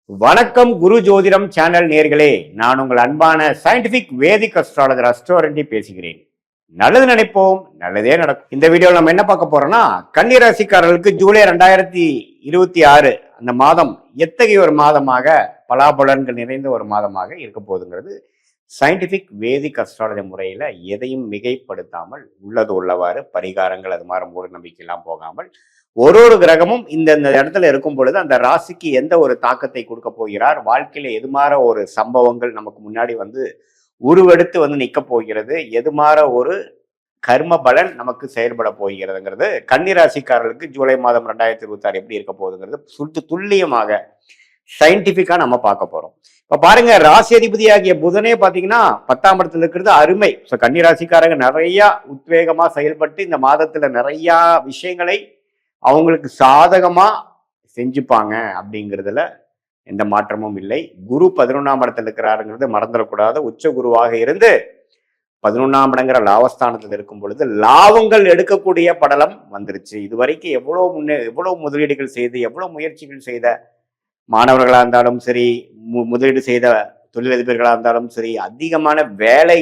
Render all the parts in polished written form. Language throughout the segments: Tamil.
வணக்கம் குரு ஜோதிடம் சேனல் நேர்களே, நான் உங்கள் அன்பான சயின்டிபிக் வேதிக் அஸ்ட்ராலஜர் அஸ்ட்ரோரண்டி பேசுகிறேன். நல்லது நினைப்போம், நல்லதே நடக்கும். இந்த வீடியோவில் நம்ம என்ன பார்க்க போறோம்னா, கன்னி ராசிக்காரர்களுக்கு ஜூலை 2026 அந்த மாதம் எத்தகைய ஒரு மாதமாக பலாபலன்கள் நிறைந்த ஒரு மாதமாக இருக்க போகுதுங்கிறது சயின்டிபிக் வேதிக் அஸ்ட்ராலஜி முறையில் எதையும் மிகைப்படுத்தாமல் உள்ளது உள்ளவாறு பரிகாரங்கள் அது மாதிரி மூட நம்பிக்கையெல்லாம் போகாமல் ஒரு கிரகமும் இந்த இடத்துல இருக்கும் பொழுது அந்த ராசிக்கு எந்த ஒரு தாக்கத்தை கொடுக்க போகிறார், வாழ்க்கையில எது மாற ஒரு சம்பவங்கள் நமக்கு முன்னாடி உருவெடுத்து நிற்க போகிறது, எது மாற ஒரு கர்ம பலன் நமக்கு செயல்பட போகிறதுங்கிறது கன்னி ராசிக்காரர்களுக்கு ஜூலை மாதம் 2026 எப்படி இருக்க போகுதுங்கிறது துல்லியமாக சயின்டிபிக்கா நம்ம பார்க்க போறோம். இப்ப பாருங்க, ராசி அதிபதியாகிய புதனே பாத்தீங்கன்னா 10ஆம் இடத்துல இருக்கிறது அருமை. கன்னி ராசிக்காரங்க நிறைய உத்வேகமா செயல்பட்டு இந்த மாதத்துல நிறைய விஷயங்களை அவங்களுக்கு சாதகமா செஞ்சுப்பாங்க அப்படிங்கிறதுல எந்த மாற்றமும் இல்லை. குரு 11ஆம் இடத்துல இருக்கிறாருங்கிறது மறந்துடக்கூடாது. உச்ச குருவாக இருந்து 11ஆம் இடங்கிற லாபஸ்தானத்தில் இருக்கும் பொழுது லாபங்கள் எடுக்கக்கூடிய படலம் வந்துருச்சு. இதுவரைக்கும் எவ்வளவு முதலீடுகள் செய்து எவ்வளவு முயற்சிகள் செய்த மாணவர்களா இருந்தாலும் சரி, முதலீடு செய்த தொழிலதிபர்களா இருந்தாலும் சரி, அதிகமான வேலை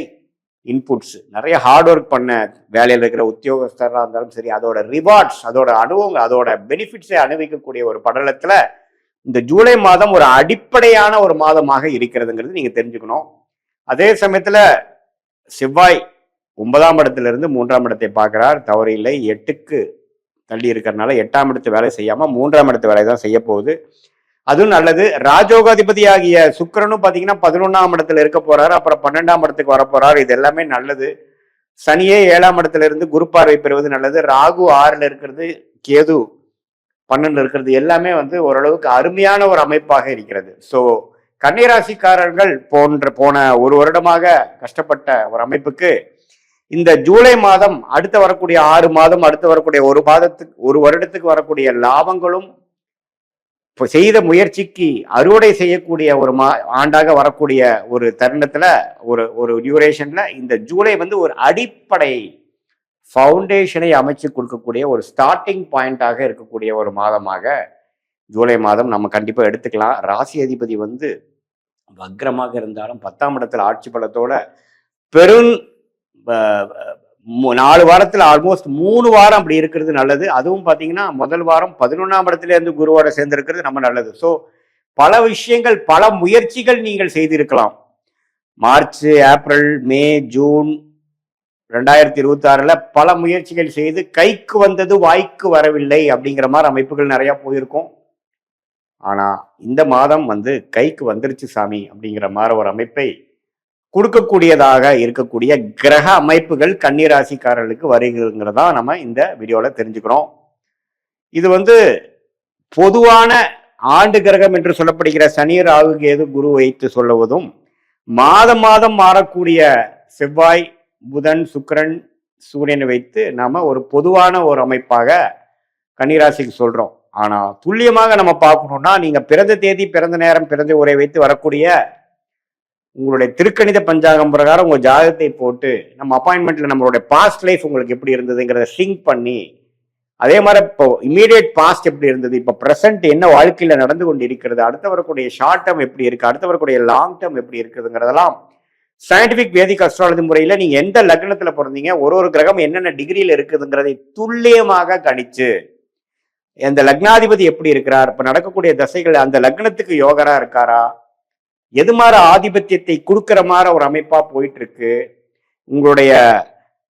இன்புட்ஸ், நிறைய ஹார்ட் ஒர்க் பண்ண வேலையில் இருக்கிற உத்தியோகஸ்தராக இருந்தாலும் சரி, அதோட ரிவார்ட்ஸ், அதோட அனுபவங்கள், அதோட பெனிஃபிட்ஸை அனுபவிக்கக்கூடிய ஒரு படலத்துல இந்த ஜூலை மாதம் ஒரு அடிப்படையான ஒரு மாதமாக இருக்கிறதுங்கிறது நீங்க தெரிஞ்சுக்கணும். அதே சமயத்துல செவ்வாய் 9ஆம் இடத்துல இருந்து 3ஆம் இடத்தை பார்க்கிறார், தவறு இல்லை. 8க்கு தள்ளி இருக்கிறதுனால 8ஆம் இடத்து வேலை செய்யாம 3ஆம் இடத்து வேலை தான் செய்ய போகுது. அதுவும் நல்லது. ராஜோகாதிபதி ஆகிய சுக்கிரனும் பாத்தீங்கன்னா 11ஆம் இடத்துல இருக்க போறாரு, அப்புறம் 12ஆம் இடத்துக்கு வர போறாரு. இது எல்லாமே நல்லது. சனியே 7ஆம் இடத்துல இருந்து குரு பார்வை பெறுவது நல்லது. ராகு 6ல இருக்கிறது, கேது 12 இருக்கிறது, எல்லாமே ஓரளவுக்கு அருமையான ஒரு அமைப்பாக இருக்கிறது. ஸோ கன்னிராசிக்காரர்கள் போன ஒரு வருடமாக கஷ்டப்பட்ட ஒரு அமைப்புக்கு இந்த ஜூலை மாதம், அடுத்து வரக்கூடிய 6 மாதம், அடுத்து வரக்கூடிய ஒரு வருடத்துக்கு வரக்கூடிய லாபங்களும் செய்த முயற்சிக்கு அறுவடை செய்யக்கூடிய ஒரு ஆண்டாக வரக்கூடிய ஒரு தருணத்துல ஒரு டியூரேஷன்ல இந்த ஜூலை ஒரு அடிப்படை ஃபவுண்டேஷனை அமைச்சு கொடுக்கக்கூடிய ஒரு ஸ்டார்டிங் பாயிண்டாக இருக்கக்கூடிய ஒரு மாதமாக ஜூலை மாதம் நம்ம கண்டிப்பா எடுத்துக்கலாம். ராசி அதிபதி வக்ரமாக இருந்தாலும் 10ஆம் இடத்துல ஆட்சி பலத்தோட பெரும் 4 வாரத்துல ஆல்மோஸ்ட் 3 வாரம் அப்படி இருக்கிறது நல்லது. அதுவும் பாத்தீங்கன்னா முதல் வாரம் 11ஆம் இடத்துல இருந்து குருவோட சேர்ந்திருக்கிறது நம்ம நல்லது. ஸோ பல விஷயங்கள், பல முயற்சிகள் நீங்கள் செய்திருக்கலாம். மார்ச், ஏப்ரல், மே, ஜூன் 2026 பல முயற்சிகள் செய்து கைக்கு வந்தது வாய்க்கு வரவில்லை அப்படிங்கிற மாதிரி அமைப்புகள் நிறைய போயிருக்கும். ஆனா இந்த மாதம் கைக்கு வந்துருச்சு சாமி அப்படிங்கிற மாதிரி ஒரு அமைப்பை கொடுக்கக்கூடியதாக இருக்கக்கூடிய கிரக அமைப்புகள் கன்னிராசிக்காரர்களுக்கு வருகிறதா நம்ம இந்த வீடியோல தெரிஞ்சுக்கிறோம். இது பொதுவான ஆண்டு கிரகம் என்று சொல்லப்படுகிற சனி, ராகு, கேது, குரு வைத்து சொல்லுவதும், மாதம் மாறக்கூடிய செவ்வாய், புதன், சுக்கிரன், சூரியனை வைத்து நாம ஒரு பொதுவான ஒரு அமைப்பாக கன்னிராசிக்கு சொல்றோம். ஆனா துல்லியமாக நம்ம பார்க்கணும்னா, நீங்க பிறந்த தேதி, பிறந்த நேரம், பிறந்த உரை வைத்து வரக்கூடிய உங்களுடைய திருக்கணித பஞ்சாங்கம் பிரகாரம் உங்க ஜாதகத்தை போட்டு நம்ம அப்பாயின்மெண்ட்ல நம்மளுடைய பாஸ்ட் லைஃப் உங்களுக்கு எப்படி இருந்ததுங்கிறத சிங்க் பண்ணி, அதே மாதிரி இப்போ இமீடியட் பாஸ்ட் எப்படி இருந்தது, இப்போ ப்ரெசென்ட் என்ன வாழ்க்கையில நடந்து கொண்டு இருக்கிறது, அடுத்து வரக்கூடிய ஷார்ட் டேர்ம் எப்படி இருக்கு, அடுத்து வரக்கூடிய லாங் டேர்ம் எப்படி இருக்குதுங்கிறதெல்லாம் சயின்டிபிக் வேதிக் அஸ்ட்ராலஜி முறையில நீங்க எந்த லக்னத்துல பிறந்தீங்க, ஒரு கிரகம் என்னென்ன டிகிரியில இருக்குதுங்கிறதை துல்லியமாக கணிச்சு, அந்த லக்னாதிபதி எப்படி இருக்கிறார், இப்ப நடக்கக்கூடிய தசைகள் அந்த லக்னத்துக்கு யோகரா இருக்காரா, எது மாதிரி ஆதிபத்தியத்தை கொடுக்கிற மாதிரி ஒரு அமைப்பா போயிட்டு இருக்கு, உங்களுடைய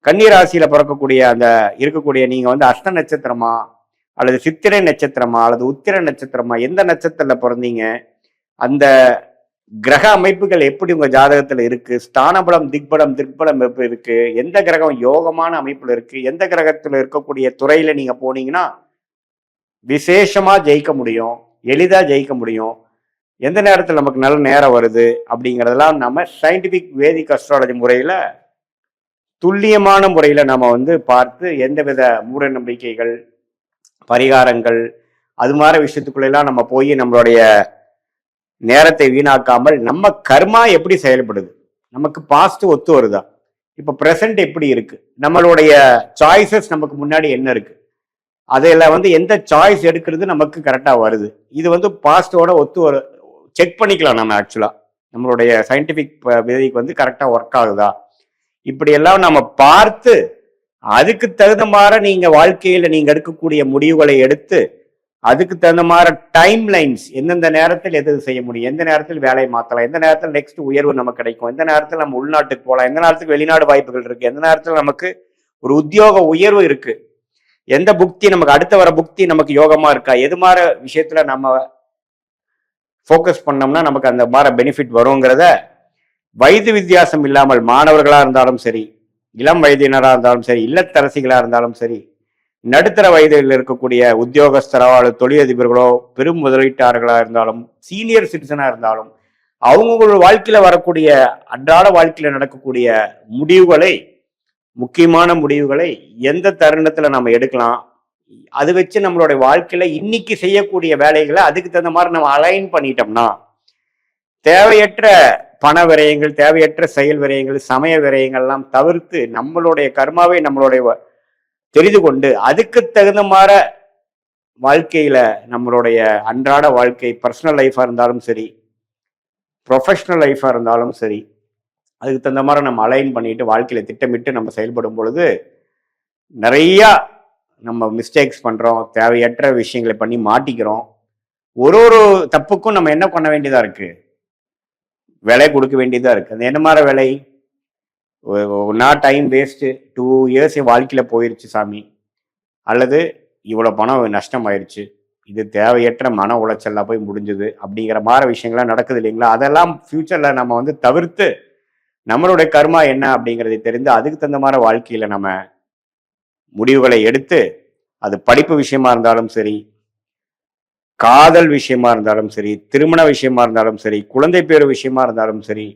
கன்னிராசியில பிறக்கக்கூடிய அந்த இருக்கக்கூடிய நீங்க அஸ்த நட்சத்திரமா அல்லது சித்திரை நட்சத்திரமா அல்லது உத்திர நட்சத்திரமா, எந்த நட்சத்திரத்துல பிறந்தீங்க, அந்த கிரக அமைப்புகள் எப்படி உங்க ஜாதகத்துல இருக்கு, ஸ்தானபலம், திக்பலம் எப்படி இருக்கு, எந்த கிரகம் யோகமான அமைப்புல இருக்கு, எந்த கிரகத்துல இருக்கக்கூடிய துறையில நீங்க போனீங்கன்னா விசேஷமா ஜெயிக்க முடியும், எளிதா ஜெயிக்க முடியும், எந்த நேரத்தில் நமக்கு நல்ல நேரம் வருது அப்படிங்கிறதெல்லாம் நம்ம சயின்டிபிக் வேதிக் அஸ்ட்ராலஜி முறையில துல்லியமான முறையில நம்ம பார்த்து எந்தவித மூட நம்பிக்கைகள், பரிகாரங்கள், அது மாதிரி விஷயத்துக்குள்ளெல்லாம் நம்ம போய் நம்மளுடைய நேரத்தை வீணாக்காமல் நம்ம கர்மா எப்படி செயல்படுது, நமக்கு பாஸ்ட் ஒத்து வருதா, இப்ப பிரசன்ட் எப்படி இருக்கு, நம்மளுடைய சாய்ஸஸ் நமக்கு முன்னாடி என்ன இருக்கு, அதில் எந்த சாய்ஸ் எடுக்கிறது நமக்கு கரெக்டாக வருது, இது பாஸ்டோட செக் பண்ணிக்கலாம். நம்ம ஆக்சுவலா நம்மளுடைய சயின்டிபிக் வேதிக்கு வந்து கரெக்டா ஒர்க் ஆகுதா, இப்படி எல்லாம் நம்ம பார்த்து அதுக்கு தகுந்த மாதிரி நீங்க வாழ்க்கையில நீங்க எடுக்கக்கூடிய முடிவுகளை எடுத்து அதுக்கு தகுந்த மாதிரி டைம் லைன்ஸ், எந்தெந்த நேரத்தில் எது செய்ய முடியும், எந்த நேரத்தில் வேலையை மாற்றலாம், எந்த நேரத்தில் நெக்ஸ்ட் உயர்வு நமக்கு கிடைக்கும், எந்த நேரத்தில் நம்ம உள்நாட்டுக்கு போகலாம், எந்த நேரத்துக்கு வெளிநாடு வாய்ப்புகள் இருக்கு, எந்த நேரத்தில் நமக்கு ஒரு உத்தியோக உயர்வு இருக்கு, எந்த புக்தி நமக்கு அடுத்த வர புக்தி நமக்கு யோகமா இருக்கா, எது மாதிரி விஷயத்துல நம்ம ஃபோக்கஸ் பண்ணோம்னா நமக்கு அந்த மாதிரி பெனிஃபிட் வருங்கிறத வயது வித்தியாசம் இல்லாமல் மாணவர்களா இருந்தாலும் சரி, இளம் வயதினராக இருந்தாலும் சரி, இல்லத்தரசிகளா இருந்தாலும் சரி, நடுத்தர வயதில் இருக்கக்கூடிய உத்தியோகஸ்தரோ அல்லது தொழிலதிபர்களோ பெரும் முதலீட்டாளர்களா இருந்தாலும் சீனியர் சிட்டிசனா இருந்தாலும் அவங்களோட வாழ்க்கையில வரக்கூடிய அன்றாட வாழ்க்கையில நடக்கக்கூடிய முடிவுகளை, முக்கியமான முடிவுகளை எந்த தருணத்துல நம்ம எடுக்கலாம், அது வச்சு நம்மளுடைய வாழ்க்கையில இன்னைக்கு செய்யக்கூடிய வேலைகளை அதுக்கு தகுந்த மாதிரி நம்ம அலைன் பண்ணிட்டோம்னா தேவையற்ற பண விரயங்கள், தேவையற்ற செயல் விரயங்கள், சமய விரயங்கள் எல்லாம் தவிர்த்து நம்மளுடைய கர்மாவை நம்மளுடைய தெரிந்து கொண்டு அதுக்கு தகுந்த மாதிரி வாழ்க்கையில நம்மளுடைய அன்றாட வாழ்க்கை பர்சனல் லைஃபா இருந்தாலும் சரி, ப்ரொஃபஷனல் லைஃபா இருந்தாலும் சரி, அதுக்கு தகுந்த மாதிரி நம்ம அலைன் பண்ணிட்டு வாழ்க்கையில திட்டமிட்டு நம்ம செயல்படும் பொழுது நிறைய நம்ம மிஸ்டேக்ஸ் பண்றோம், தேவையற்ற விஷயங்களை பண்ணி மாட்டிக்கிறோம். ஒரு ஒரு தப்புக்கும் நம்ம என்ன பண்ண வேண்டியதா இருக்கு, விலை கொடுக்க வேண்டியதா இருக்கு. அது என்ன மாதிரி விலை? நான் டைம் வேஸ்ட்டு 2 இயர்ஸ் என் வாழ்க்கையில போயிருச்சு சாமி, அல்லது இவ்வளோ பணம் நஷ்டம் ஆயிடுச்சு, இது தேவையற்ற மன உளைச்சல்ல போய் முடிஞ்சது அப்படிங்கிற மாதிரி விஷயங்கள்லாம் நடக்குது இல்லைங்களா? அதெல்லாம் ஃபியூச்சர்ல நம்ம வந்து தவிர்த்து நம்மளுடைய கர்மா என்ன அப்படிங்கிறதை தெரிந்து அதுக்கு தகுந்த மாதிரி வாழ்க்கையில நம்ம முடிவுகளை எடுத்து, அது படிப்பு விஷயமா இருந்தாலும் சரி, காதல் விஷயமா இருந்தாலும் சரி, திருமண விஷயமா இருந்தாலும் சரி, குழந்தை பேரு விஷயமா இருந்தாலும் சரி,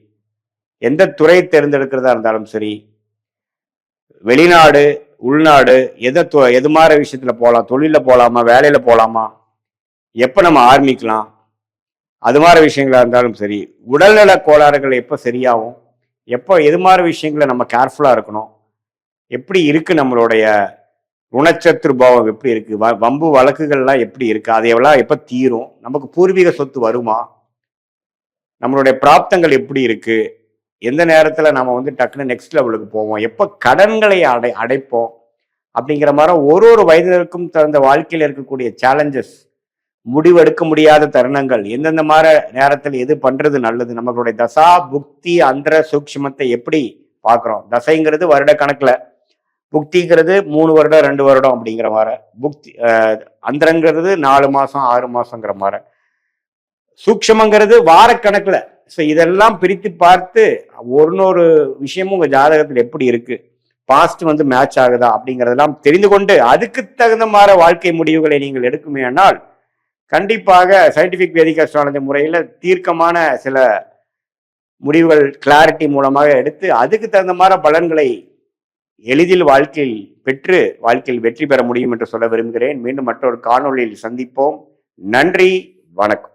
எந்த துறை தேர்ந்தெடுக்கிறதா இருந்தாலும் சரி, வெளிநாடு உள்நாடு எது மாதிரி விஷயத்துல போகலாம், தொழில போகலாமா, வேலையில போகலாமா, எப்ப நம்ம ஆரம்பிக்கலாம், அது மாதிரி விஷயங்களா இருந்தாலும் சரி, உடல்நல கோளாறுகள் எப்போ சரியாகும், எப்போ எது மாதிரி விஷயங்களை நம்ம கேர்ஃபுல்லா இருக்கணும், எப்படி இருக்கு நம்மளுடைய குணச்சத்ரு பாவம் எப்படி இருக்கு, வம்பு வழக்குகள்லாம் எப்படி இருக்கு, அதையெல்லாம் எப்ப தீரும், நமக்கு பூர்வீக சொத்து வருமா, நம்மளுடைய பிராப்தங்கள் எப்படி இருக்கு, எந்த நேரத்துல நம்ம வந்து டக்குன்னு நெக்ஸ்ட் லெவலுக்கு போவோம், எப்ப கடன்களை அடைப்போம் அப்படிங்கிற மாதிரி ஒரு ஒரு வயதினருக்கும் தகுந்த வாழ்க்கையில் இருக்கக்கூடிய சேலஞ்சஸ், முடிவெடுக்க முடியாத தருணங்கள், எந்தெந்த மாதிரி நேரத்தில் எது பண்றது நல்லது, நம்மளுடைய தசா புக்தி அந்தர சூக்ஷ்மத்தை எப்படி பார்க்குறோம். தசைங்கிறது வருட கணக்குல, புக்திங்கிறது 3 வருடம் 2 வருடம் அப்படிங்கிற மாதிரி, புக்தி அந்தரங்கிறது 4 மாசம் 6 மாசங்கிற மாதிரி, சூக்ஷமங்கிறது வாரக்கணக்குல. ஸோ இதெல்லாம் பிரித்து பார்த்து ஒரு விஷயமும் உங்க ஜாதகத்தில் எப்படி இருக்கு, பாஸ்ட் வந்து மேட்ச் ஆகுதா அப்படிங்கிறதெல்லாம் தெரிந்து கொண்டு அதுக்கு தகுந்த மாதிரி வாழ்க்கை முடிவுகளை நீங்கள் எடுக்குமேனால் கண்டிப்பாக சயின்டிபிக் வேதிக் அஸ்ட்ராலஜி முறையில் தீர்க்கமான சில முடிவுகள் கிளாரிட்டி மூலமாக எடுத்து அதுக்கு தகுந்த மாதிரி பலன்களை எளிதில் வாழ்க்கையில் பெற்று வாழ்க்கையில் வெற்றி பெற முடியும் என்று சொல்ல விரும்புகிறேன். மீண்டும் மற்றொரு காணொளியில் சந்திப்போம். நன்றி, வணக்கம்.